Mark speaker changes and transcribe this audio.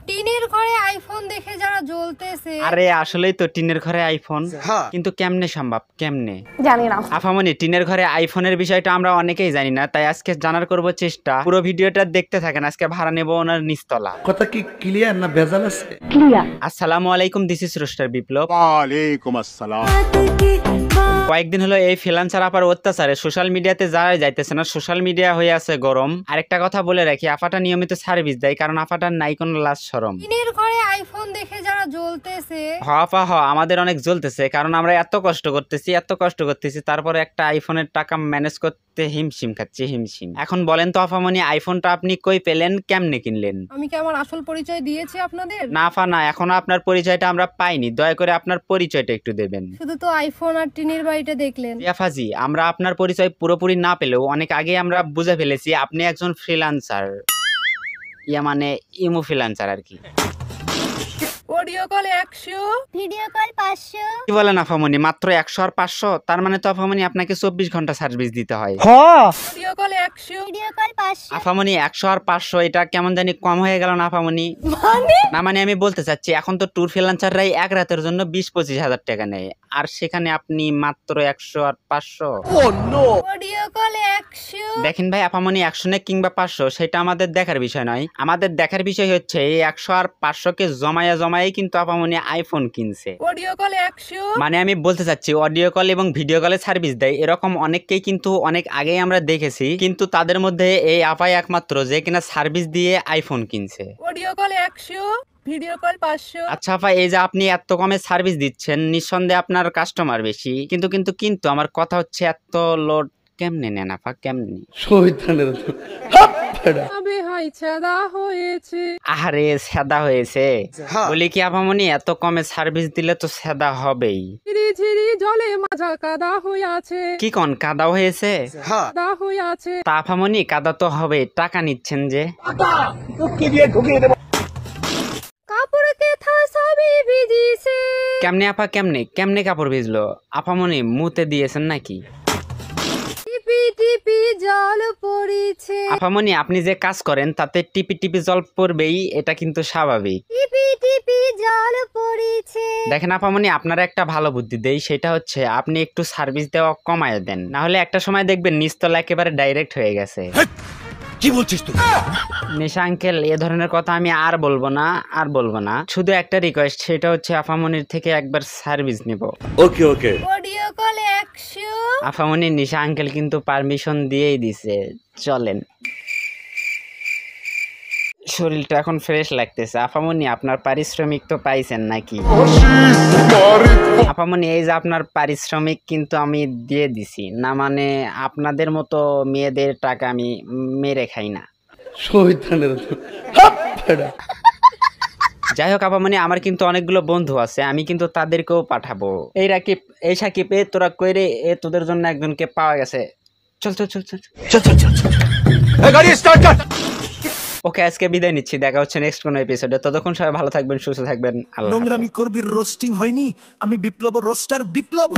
Speaker 1: টিনের ঘরে আইফোন দেখে যারা জ্বলতেছে।
Speaker 2: আরে আসলেই তো টিনের ঘরে আইফোন, কিন্তু কেমনে সম্ভব, কেমনে
Speaker 1: জানি না।
Speaker 2: আফামনি, টিনের ঘরে আইফোনের বিষয়টা আমরা অনেকেই জানি না, তাই আজকে জানার করব চেষ্টা। পুরো ভিডিওটা দেখতে থাকেন। আজকে ভাড়া নেব ওনার নিচতলা।
Speaker 3: কথা কি ক্লিয়ার না ভেজাল আছে?
Speaker 1: ক্লিয়ার।
Speaker 2: আসসালামু আলাইকুম, দিস ইজ রোস্টার বিপ্লব।
Speaker 4: ওয়ালাইকুম আসসালাম।
Speaker 2: কয়েকদিন হলো এই ফ্রিল্যান্সার আপার অত্যাচারে সোশ্যাল মিডিয়াতে যারাই যাইতেছে না, সোশ্যাল মিডিয়া হয়ে আছে গরম। আরেকটা কথা বলে রাখি, আফাটা নিয়মিত সার্ভিস দেয়, কারণ আফাটার নাই কোনো লাজ শরম।
Speaker 1: টিনের ঘরে আইফোন দেখে যারা জ্বলতেছে।
Speaker 2: আমাদের অনেক জ্বলতেছে, কারণ আমরা এত কষ্ট করতেছি, তারপরে একটা আইফোনের টাকা ম্যানেজ করতে হিমশিম খাচ্ছি, হিমশিম। এখন বলেন তো আফামনি, আইফোনটা আপনি কই পেলেন, কেমনে কিনলেন?
Speaker 1: আমি কি আমার আসল পরিচয় দিয়েছি আপনাদের?
Speaker 2: না আফা না, এখনো আপনার পরিচয়টা আমরা পাইনি। দয়া করে আপনার পরিচয়টা একটু দেবেন।
Speaker 1: শুধু তো আইফোন আর টিনের বাড়িটা দেখলেন।
Speaker 2: আফাজি, আমরা আপনার পরিচয় পুরোপুরি না পেলেও অনেক আগে আমরা বুঝে ফেলেছি আপনি একজন ফ্রিল্যান্সার, মানে ইমো ফ্রিল্যান্সার আর কি।
Speaker 1: Audio call 100, video call 500।
Speaker 2: কি বলেন আফামনি, মাত্র 100 আর 500? তার মানে তো আফামনি আপনাকে 24 ঘন্টা সার্ভিস দিতে হয়।
Speaker 1: Audio call 100, video call 500।
Speaker 2: আফামনি 100 আর 500 এটা কেমন জানি কম হয়ে গেল না আফামনি? না মানে আমি বলতে চাচ্ছি, এখন তো ট্যুর ফ্রিল্যান্সাররাই এক রাতের জন্য 20-25 হাজার টাকা নেয়, আর সেখানে আপনি মাত্র 100 আর 500।
Speaker 1: Audio call 100।
Speaker 2: দেখেন ভাই, আপামনি 100 নে কিংবা 500 সেটা আমাদের দেখার বিষয় নয়। আমাদের দেখার বিষয় হচ্ছে এই 100 আর 500 কে জমায়ে কিন্তু আপামনি আইফোন কিনছে।
Speaker 1: Audio call 100।
Speaker 2: মানে আমি বলতে চাচ্ছি, অডিও কল এবং ভিডিও কলে সার্ভিস দেয় এরকম অনেককেই কিন্তু অনেক আগেই আমরা দেখেছি, কিন্তু তাদের মধ্যে এই আপাই একমাত্র যে কিনা সার্ভিস দিয়ে আইফোন কিনছে।
Speaker 1: Audio call 100, video call 500।
Speaker 2: আচ্ছা আপা, এই যে আপনি এত কমে সার্ভিস দিচ্ছেন, নিঃসন্দেহে আপনার কাস্টমার বেশি, কিন্তু আমার কথা হচ্ছে এত লোড কেমনে নেন আপা, কেমনে?
Speaker 3: শয়তানের
Speaker 1: আবে হাই ছাদা হয়েছে।
Speaker 2: আরে সেদা হয়েছে? বলি কি আপামনি, এত কমে সার্ভিস দিলে তো সেদা হবেই।
Speaker 1: ঝিরি জলে মাজা কাদা হয়ে আছে।
Speaker 2: কি কোন কাদা হয়েছে?
Speaker 1: কাদা হয়ে আছে।
Speaker 2: তা আপামনি কাদা তো হবে, টাকা নিচ্ছেন যে?
Speaker 1: কাপড় কেথা সবই ভিজিছে।
Speaker 2: কেমনে আপা, কেমনে কাপড় ভিজলো? আপামনি মুতে দিয়েছেন নাকি?
Speaker 1: টিপি টিপি জল পড়িছে।
Speaker 2: আপামনি আপনি যে কাজ করেন তাতে টিপি টিপি জল পড়বেই, এটা কিন্তু স্বাভাবিক।
Speaker 1: টিপি টিপি জল পড়িছে।
Speaker 2: দেখেন আপামনি, আপনারা একটা ভালো বুদ্ধি দেই, সেটা হচ্ছে আপনি একটু সার্ভিস দেওয়া কমায় দেন, না হলে একটা সময় দেখবেন নিচতলা একেবারে ডাইরেক্ট হয়ে গেছে।
Speaker 4: কি বলছিস তুই?
Speaker 2: নিশা আঙ্কেল, এ ধরনের কথা আমি আর বলবো না, শুধু একটা রিকোয়েস্ট, সেটা হচ্ছে আফামনির থেকে একবার সার্ভিস নিব।
Speaker 4: Okay okay.
Speaker 1: Audio call 100।
Speaker 2: আফামনি, নিশা আঙ্কেল কিন্তু পারমিশন দিয়েই দিছে, চলেন। শরীরটা এখন ফ্রেশ লাগতেছে। আফামনি, আপনার পারিশ্রমিক তো পাইছেন নাকি? আফামনি, এই যে আপনার পারিশ্রমিক কিন্তু আমি দিয়ে দিছি, না মানে আপনাদের মতো মেয়েদের টাকা আমি মেরে খাই না।
Speaker 3: শয়তানের
Speaker 2: যাই হোক আপামনি, আমার কিন্তু অনেকগুলো বন্ধু আছে, আমি কিন্তু তাদেরকেও পাঠাবো। এই রাকিব, এই সাকিব, এ তোরা কইরে, এ তোদের জন্য একজনকে পাওয়া গেছে। চল।
Speaker 4: গাড়ি স্টার্ট কর।
Speaker 2: ওকে, আজকে বিদায় নিচ্ছি, দেখা হচ্ছে নেক্সট কোনো এপিসোডে। ততক্ষণ সবাই ভালো থাকবেন, সুস্থ থাকবেন, আল্লাহ হাফেজ।
Speaker 5: নোংরামি করবি, রোস্টিং হয়নি। আমি বিপ্লব, রোস্টার বিপ্লব।